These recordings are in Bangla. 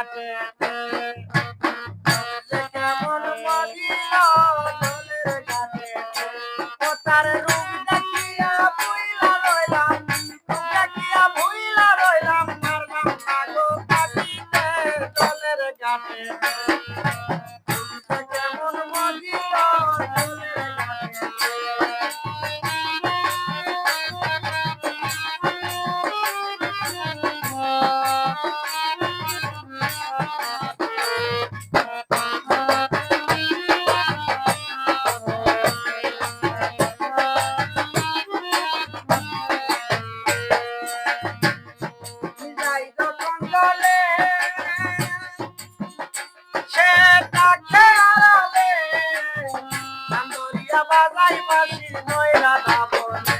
ঘাটে কেমন মজিল দোলের ঘাটে ও তার রূপ দেখিয়া ভুইলা রইলাম দেখিয়া ভুইলা রইলাম মারলাম আগো কাটিতে দোলের ঘাটে কেমন মজিল দোলের ঘাটে বাজাই বাজি নয়রা দাবনে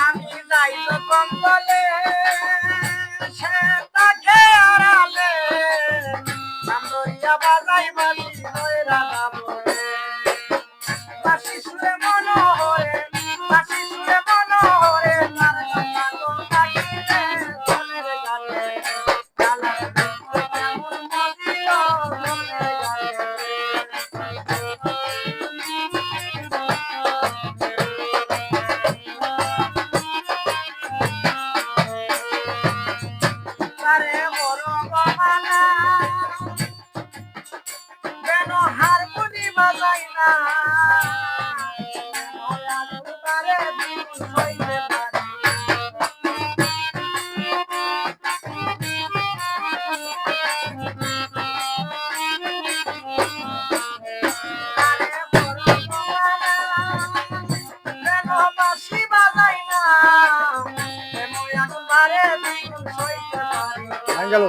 আমি যাই যখন বলে সে তাকে আড়ালে নান্দরিয়া বাজাই বাজি নয়রা দাবনে বাসি সুরে মনোহরে বাসি সুরে মনোহরে তার কথা কোন থাকিলে দোলের ঘাটে কালার কেমন মজিল দোলের ঘাটে আরে বড় বাবানা কেন হারমোনি বাজাই না তারে দিন হইতে পারে আরে বড় বাবানা কেন বাঁশি বাজাই না কেন একবারে দিন হইতে পারে গেল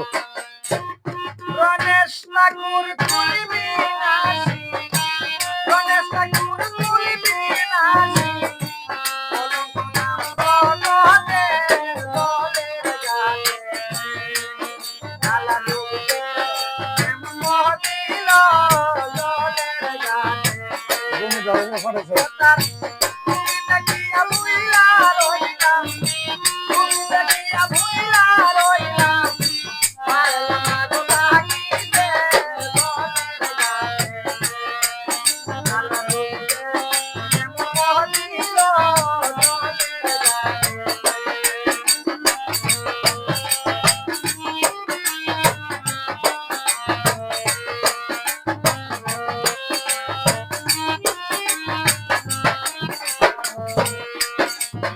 গণেশ ঠাকুর তুলিবি নাচি গণেশ ঠাকুর তুলিবি নাচি দোলের ঘাটে কালা ডুবতে মজিল দোলের ঘাটে তার তুমি দেখিয়া ভুইলা রইলাম তুমি দেখিয়া ভুইলা রইলাম মারলাম আগো লাগিতে দোলের ঘাটে কালা ডুবতে মজিল দোলের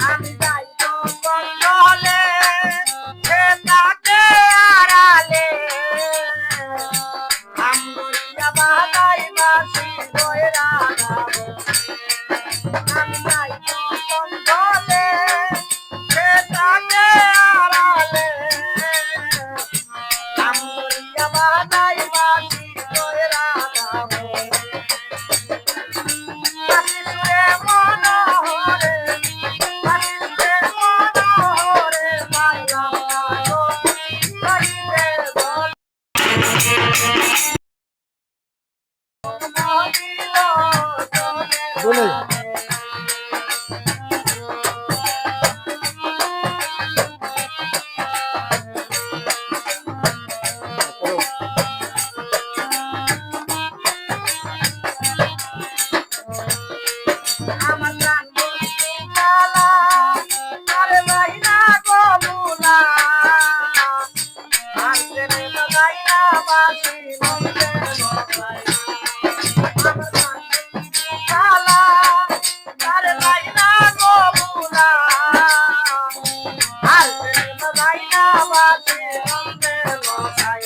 আমি যাই যখন বলে সে তাকে আড়ালে আমগরিয়া বাজাই বাঁশি নয়রা আমি যাই যখন বলে সে তাকে আড়ালে আমগরিয়া বাজাই বাঁশি নয়রা বাঁশি সুরে মনোহরে বাঁশি সুরে মনোহরে মারলাম আগো কাটিতে দোলের মজিল দোলের ঘাটে আমার গান বলছি কালা আরে ভাই না গো বুলা আনতে রে বাজাই না বাঁশি মনতে বাজাই আমার গান বলছি কালা আরে ভাই না গো বুলা আনতে রে বাজাই না বাঁশি মনতে বাজাই